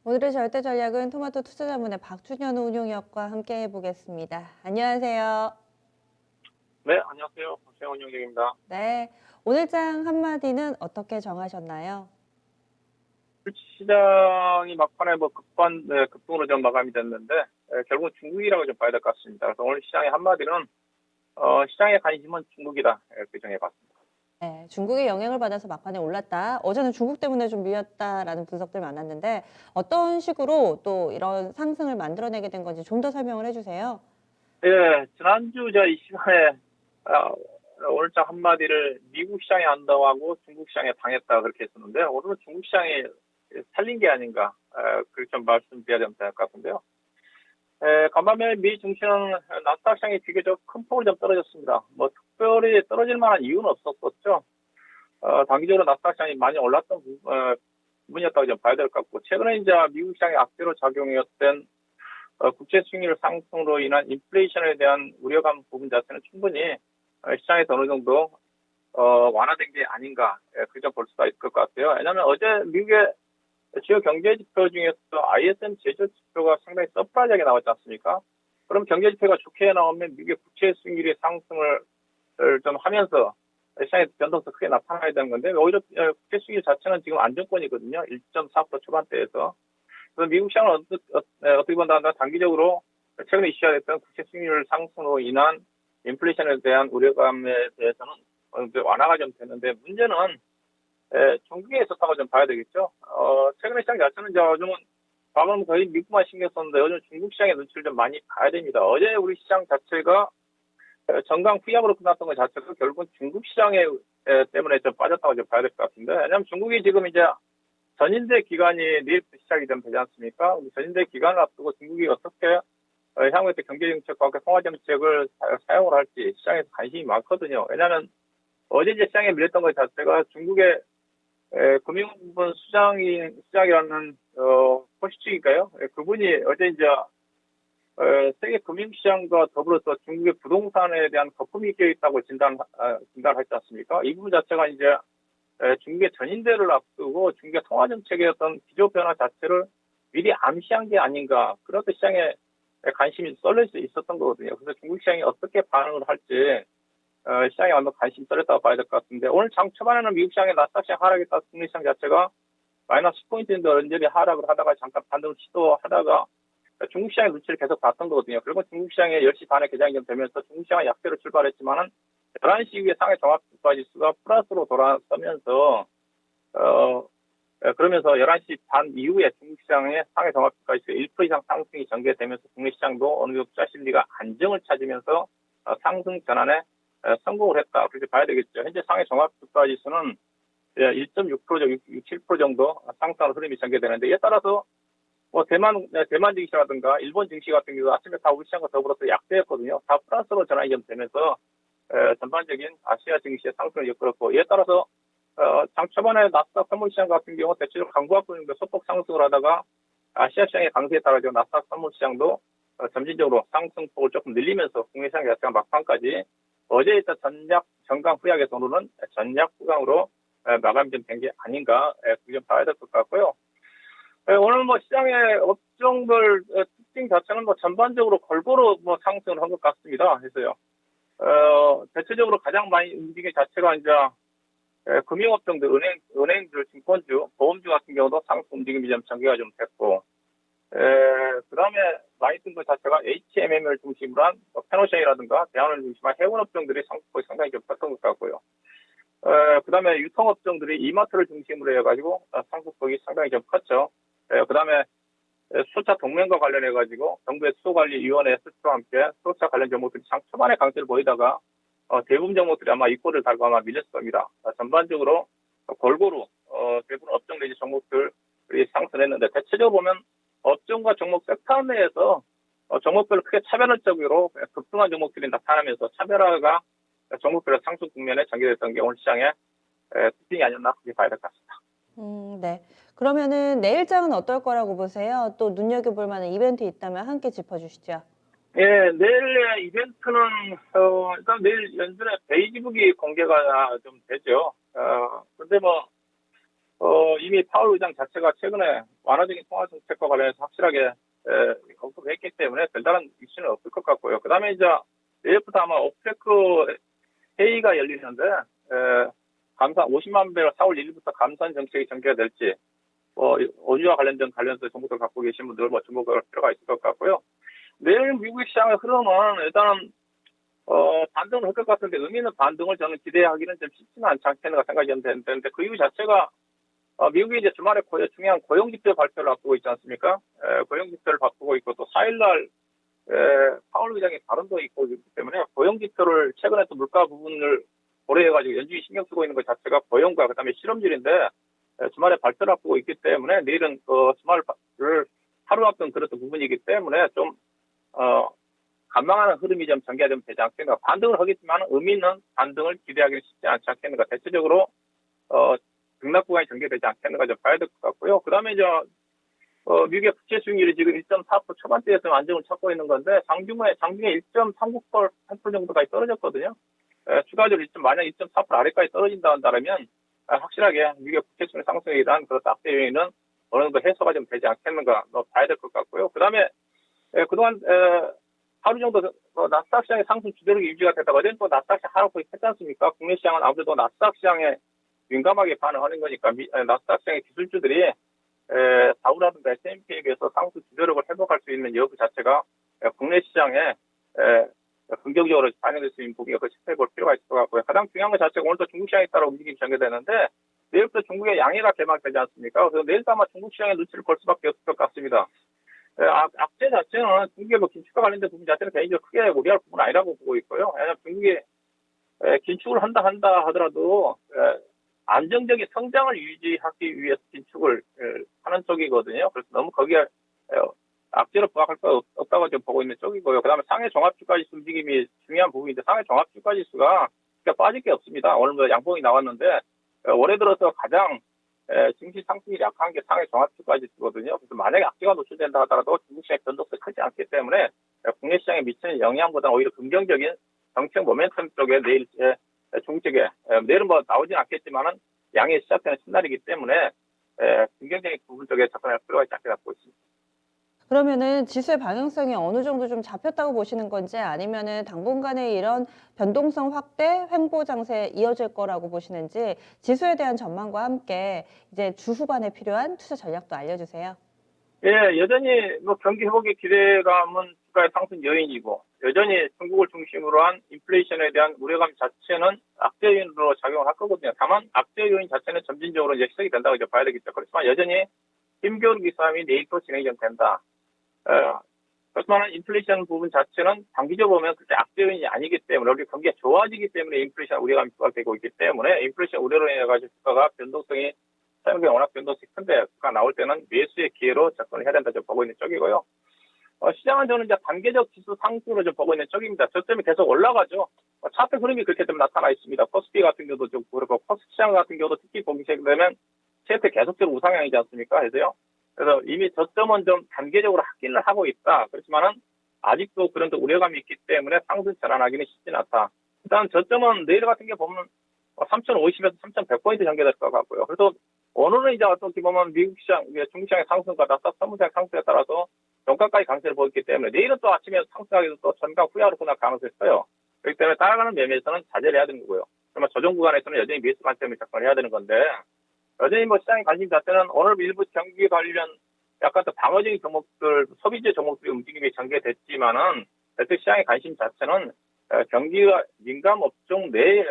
오늘의 절대 전략은 토마토 투자자문의 박준현 운용위원과 함께 해보겠습니다. 안녕하세요. 네, 안녕하세요. 박세원 형님입니다. 네. 오늘장 한마디는 어떻게 정하셨나요? 시장이 막판에 급등으로 좀 마감이 됐는데, 결국 중국이라고 좀 봐야 될 것 같습니다. 그래서 오늘 시장의 한마디는, 시장의 관심은 중국이다. 이렇게 정해봤습니다. 네, 중국의 영향을 받아서 막판에 올랐다. 어제는 중국 때문에 좀 밀렸다라는 분석들 많았는데 어떤 식으로 또 이런 상승을 만들어내게 된 건지 좀 더 설명을 해주세요. 예, 지난주 이 시간에, 아, 오늘장 한마디를 미국 시장에 한다고 중국 시장에 당했다. 그렇게 했었는데, 오늘은 중국 시장에 살린 게 아닌가, 그렇게 좀 말씀드려야 될 것 같은데요. 간밤에 미 증시는 나스닥 시장이 비교적 큰 폭으로 좀 떨어졌습니다. 뭐 특별히 떨어질 만한 이유는 없었었죠. 단기적으로 나스닥 시장이 많이 올랐던 부분이었다고 좀 봐야 될 것 같고, 최근에 이제 미국 시장의 악재로 작용했던 국제 수익률 상승으로 인한 인플레이션에 대한 우려감 부분 자체는 충분히 시장에서 어느 정도 완화된 게 아닌가, 그렇게 좀 볼 수가 있을 것 같아요. 왜냐하면 어제 미국의 주요 경제 지표 중에서 ISM 제조 지표가 상당히 서프라이즈하게 나왔지 않습니까? 그럼 경제 지표가 좋게 나오면 미국의 국채 수익률의 상승을 좀 하면서 시장에 변동성 크게 나타나야 되는 건데, 오히려 국채 수익률 자체는 지금 안정권이거든요. 1.4% 초반대에서. 그래서 미국 시장은 어떻게 본다면 단기적으로 최근에 이슈가 됐던 국채 수익률 상승으로 인한 인플레이션에 대한 우려감에 대해서는 어느 정도 완화가 좀 되는데, 문제는 중국에 있었다고 좀 봐야 되겠죠. 최근에 시장 자체는 이제 요즘은 과거는 거의 미국만 신경 썼는데 요즘 중국 시장의 눈치를 좀 많이 봐야 됩니다. 어제 우리 시장 자체가 정강 후약으로 끝났던 것 자체가 결국은 중국 시장에 때문에 좀 빠졌다고 좀 봐야 될 것 같은데, 왜냐하면 중국이 지금 이제 전인대 기간이 내일부터 시작이 좀 되지 않습니까? 전인대 기간을 앞두고 중국이 어떻게 향후에 경제 정책과 통화 정책을 사용을 할지 시장에서 관심이 많거든요. 왜냐하면 어제 이제 시장에 밀렸던 것 자체가 중국의 금융부분 수장이라는 포시치기인가요? 그분이 어제 이제 세계 금융시장과 더불어서 중국의 부동산에 대한 거품이 껴 있다고 진단하지 않습니까? 이 부분 자체가 이제 중국의 전인대를 앞두고 중국의 통화 정책의 어떤 기조 변화 자체를 미리 암시한 게 아닌가, 그런 시장에 관심이 쏠릴 수 있었던 거거든요. 그래서 중국 시장이 어떻게 반응을 할지 시장에 완전 관심이 쏠렸다고 봐야 될 것 같은데, 오늘 장 초반에는 미국 시장의 나스닥 시장 하락에 따라 국내 시장 자체가 마이너스 10포인트인데 언저리 하락을 하다가 잠깐 반등을 시도하다가 중국 시장의 눈치를 계속 봤던 거거든요. 그리고 중국 시장에 10시 반에 개장이 되면서 중국 시장은 약세로 출발했지만은 11시 이후에 상해 종합주가지수가 플러스로 돌아서면서 그러면서 11시 반 이후에 중국 시장의 상해 종합주가지수 1% 이상 상승이 전개되면서 국내 시장도 어느 정도 투자 심리가 안정을 찾으면서 상승 전환에 성공을 했다, 그렇게 봐야 되겠죠. 현재 상해 종합주가지수는 1.6%, 7% 정도 상승하는 흐름이 전개되는데, 이에 따라서 뭐 대만 증시라든가 일본 증시 같은 경우 아침에 다 우리 시장과 더불어서 약세였거든요. 다 플러스로 전환이 되면서 전반적인 아시아 증시의 상승을 이끌었고, 이에 따라서 장 초반에 나스닥 선물시장 같은 경우 대체적으로 강보합권 정도 소폭 상승을 하다가 아시아 시장의 강세에 따라 나스닥 선물시장도 점진적으로 상승폭을 조금 늘리면서 국내 시장 자체가 막판까지 어제 있던 정강 후약에서 오늘은 전략 후강으로 마감이 좀 된 게 아닌가, 그렇게 좀 봐야 될 것 같고요. 오늘 뭐 시장의 업종들 특징 자체는 뭐 전반적으로 골고루 뭐 상승을 한 것 같습니다. 그래서요. 대체적으로 가장 많이 움직인 자체가 이제 금융업종들, 은행들, 증권주, 보험주 같은 경우도 상승 움직임이 좀 전개가 좀 됐고, 그다음에 많이 뜬 것 자체가 HMM을 중심으로 한 페노션이라든가 대한을 중심으로 한 해운업종들이 상승폭이 상당히 좀 컸던 것 같고요. 그다음에 유통업종들이 이마트를 중심으로 해가지고 상승폭이 상당히 좀 컸죠. 그다음에 수소차 동맹과 관련해가지고 정부의 수소관리위원회 SS와 함께 수소차 관련 종목들이 장 초반에 강세를 보이다가 대부분 종목들이 아마 이꼬를 달고 아마 밀렸을 겁니다. 전반적으로 골고루 대부분 업종 내지 종목들이 상승했는데, 대체적으로 보면 업종과 종목 섹터 내에서 종목별로 크게 차별적으로 급등한 종목들이 나타나면서 차별화가 종목별로 상승 국면에 전개됐던 게 오늘 시장의 특징이 아니었나, 그렇게 봐야 될 것 같습니다. 네. 그러면은 내일장은 어떨 거라고 보세요? 또 눈여겨볼 만한 이벤트 있다면 함께 짚어주시죠. 예, 내일의 이벤트는, 일단 내일 연준의 베이지북이 공개가 좀 되죠. 근데 뭐, 이미 파월 의장 자체가 최근에 완화적인 통화 정책과 관련해서 확실하게 언급을 했기 때문에 별다른 이슈는 없을 것 같고요. 그다음에 이제 내일부터 아마 오페크 회의가 열리는데 감산 50만 배럴 4월 1일부터 감산 정책이 전개가 될지 원유와 관련해서 정보를 갖고 계신 분들 주목할 필요가 있을 것 같고요. 내일 미국 시장의 흐름은 일단은 반등을 할 것 같은데 의미 있는 반등을 저는 기대하기는 좀 쉽지는 않지 않겠는가 생각이 되는데 그 이유 자체가 미국이 이제 주말에 중요한 고용지표 발표를 앞두고 있지 않습니까? 고용지표를 앞두고 있고 또 4일날 파월 의장의 발언도 있고 있기 때문에 고용지표를 최근에 또 물가 부분을 고려해가지고 연준이 신경 쓰고 있는 것 자체가 고용과 그다음에 실업률인데 주말에 발표를 앞두고 있기 때문에 내일은 주말을 하루 앞둔 그런 부분이기 때문에 좀 관망하는 흐름이 좀 전개가 좀 되지 않겠는가. 반등을 하겠지만 의미 있는 반등을 기대하기는 쉽지 않지 않겠는가. 대체적으로 등락 구간이 전개되지 않겠는가 좀 봐야 될 것 같고요. 그다음에 미국의 부채 수익률이 지금 1.4% 초반대에서 안정을 찾고 있는 건데 장중에 1.39% 정도까지 떨어졌거든요. 추가적으로 만약 1.4% 아래까지 떨어진다 한다면 확실하게 미국의 부채 수익 상승에 대한 그런 악재 요인은 어느 정도 해소가 좀 되지 않겠는가 봐야 될 것 같고요. 그다음에 그동안 하루 정도 나스닥 시장의 상승 주도력이 유지가 되다가 어제는 또 나스닥 시장 하락폭이 했지 않습니까? 국내 시장은 아무래도 나스닥 시장에 민감하게 반응하는 거니까 나스닥 시장의 기술주들이 다우라든가 S&P에 비해서 상승 주도력을 회복할 수 있는 여부 자체가 국내 시장에 긍정적으로 반영될 수 있는 부분이 체크해 볼 필요가 있을 것 같고요. 가장 중요한 것 자체가 오늘도 중국 시장에 따라 움직임이 전개되는데 내일부터 중국의 양해가 개막되지 않습니까? 그래서 내일도 아마 중국 시장에 눈치를 볼 수밖에 없을 것 같습니다. 악재 자체는 중국의 긴축과 관련된 부분 자체는 개인적으로 크게 우려할 부분은 아니라고 보고 있고요. 왜냐하면 중국이 긴축을 한다 하더라도 안정적인 성장을 유지하기 위해서 긴축을 하는 쪽이거든요. 그래서 너무 거기에 악재로 부각할 거 없다고 좀 보고 있는 쪽이고요. 그다음에 상해 종합주가지수 움직임이 중요한 부분인데 상해 종합주가지수가 빠질 게 없습니다. 오늘 양봉이 나왔는데 올해 들어서 가장 증시 상승이 약한 게 상해 종합주가지수거든요. 그래서 만약에 악재가 노출된다 하더라도 중국 시장의 변동성이 크지 않기 때문에 국내 시장에 미치는 영향보다는 오히려 긍정적인 정책 모멘텀 쪽에 내일 중국 쪽에 내일은 나오진 않겠지만은 양의 시작되는 첫날이기 때문에 긍정적인 부분 쪽에 접근할 필요가 있지 않게 갖고 있습니다. 그러면은 지수의 방향성이 어느 정도 좀 잡혔다고 보시는 건지 아니면은 당분간의 이런 변동성 확대, 횡보 장세 이어질 거라고 보시는지 지수에 대한 전망과 함께 이제 주 후반에 필요한 투자 전략도 알려주세요. 예, 여전히 경기 회복의 기대감은 주가의 상승 요인이고 여전히 중국을 중심으로 한 인플레이션에 대한 우려감 자체는 악재 요인으로 작용을 할 거거든요. 다만 악재 요인 자체는 점진적으로 이제 시작이 된다고 이제 봐야 되겠죠. 그렇지만 여전히 힘겨루기 싸움이 내일도 진행이 좀 된다. 그렇지만 인플레이션 부분 자체는 장기적으로 보면 그렇게 악재 요인이 아니기 때문에 우리 경기가 좋아지기 때문에 인플레이션 우려감이 부각되고 있기 때문에 인플레이션 우려로 인해 가지고 주가가 변동성이 사용이 워낙 변동성이 큰데 주가 나올 때는 매수의 기회로 접근을 해야 된다 좀 보고 있는 쪽이고요. 시장은 저는 이제 단계적 지수 상승으로 좀 보고 있는 쪽입니다. 저점이 계속 올라가죠. 차트 흐름이 그렇게 좀 나타나 있습니다. 코스피 같은 경우도 좀 그렇고 코스피 시장 같은 경우도 특히 보기 시작되면 차트 계속적으로 우상향이지 않습니까? 그래서 이미 저점은 좀 단계적으로 확인을 하고 있다. 그렇지만은 아직도 그런 우려감이 있기 때문에 상승 전환하기는 쉽지는 않다. 일단 저점은 내일 같은 게 보면 3,050에서 3,100포인트 전개될 것 같고요. 그래서 오늘은 이제 어떻게 보면 미국 시장, 중국 시장의 상승과 나스닥 선물시장 상승에 따라서 종가까지 강세를 보였기 때문에 내일은 또 아침에 상승하기도 또 전강 후야로 끝날 가능성이 있어요. 그렇기 때문에 따라가는 매매에서는 자제를 해야 되는 거고요. 그러면 조정 구간에서는 여전히 매수 관점에 접근을 해야 되는 건데 여전히 시장의 관심 자체는 오늘 일부 경기 관련 약간 더 방어적인 종목들, 소비재 종목들의 움직임이 전개됐지만은 대체 시장의 관심 자체는 경기가 민감 업종 내에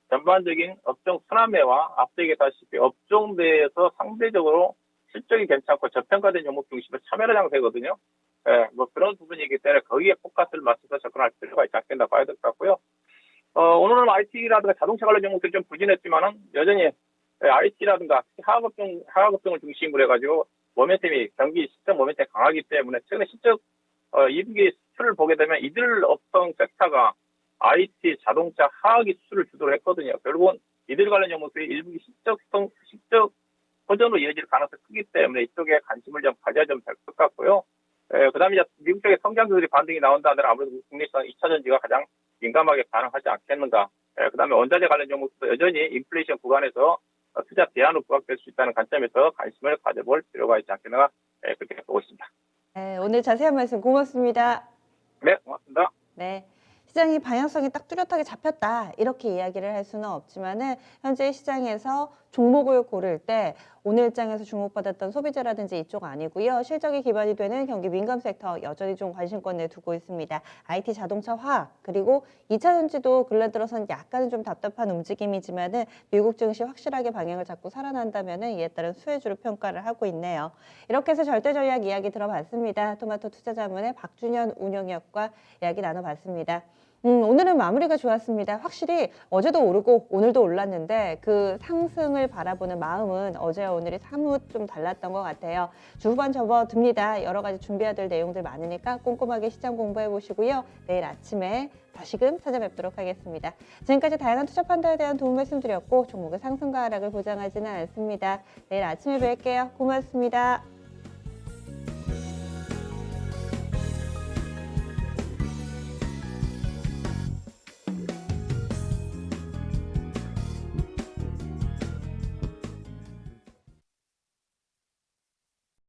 전반적인 업종 순환매와 앞서 얘기했다시피 업종 내에서 상대적으로 실적이 괜찮고 저평가된 종목 중심으로 참여를 장세거든요. 그런 부분이기 때문에 거기에 포커스를 맞춰서 접근할 필요가 있지 않겠나 봐야 될 것 같고요. 오늘은 IT라든가 자동차 관련 종목들이 좀 부진했지만은 여전히 IT라든가 하락업종을 중심으로 해가지고 경기 실적 모멘텀이 강하기 때문에 최근에 실적 이분기 수출을 보게 되면 이들 업종 섹터가 IT, 자동차, 하악이 수출을 주도를 했거든요. 결국은 이들 관련 종목들이 일부기 실적 호전으로 이어질 가능성이 크기 때문에 이쪽에 관심을 좀 가져야 좀 될 것 같고요. 그 다음에 미국 쪽의 성장주들이 반등이 나온다 하더라도 아무래도 국내에서 2차 전지가 가장 민감하게 반응하지 않겠는가. 그 다음에 원자재 관련 종목도 여전히 인플레이션 구간에서 투자 대안으로 부각될 수 있다는 관점에서 관심을 가져볼 필요가 있지 않겠나 그렇게 보고 있습니다. 네, 오늘 자세한 말씀 고맙습니다. 네, 고맙습니다. 네. 시장이 방향성이 딱 뚜렷하게 잡혔다 이렇게 이야기를 할 수는 없지만은 현재 시장에서 종목을 고를 때 오늘장에서 주목받았던 소비재라든지 이쪽 아니고요. 실적이 기반이 되는 경기 민감 섹터 여전히 좀 관심권에 두고 있습니다. IT, 자동차, 화학 그리고 2차 전지도 근래 들어선 약간은 좀 답답한 움직임이지만은 미국 증시 확실하게 방향을 잡고 살아난다면은 이에 따른 수혜주로 평가를 하고 있네요. 이렇게 해서 절대 전략 이야기 들어봤습니다. 토마토 투자자문의 박준현 운영위원과 이야기 나눠봤습니다. 오늘은 마무리가 좋았습니다. 확실히 어제도 오르고 오늘도 올랐는데 그 상승을 바라보는 마음은 어제와 오늘이 사뭇 좀 달랐던 것 같아요. 주 후반 접어듭니다. 여러 가지 준비해야 될 내용들 많으니까 꼼꼼하게 시장 공부해 보시고요. 내일 아침에 다시금 찾아뵙도록 하겠습니다. 지금까지 다양한 투자 판단에 대한 도움 말씀드렸고 종목의 상승과 하락을 보장하지는 않습니다. 내일 아침에 뵐게요. 고맙습니다.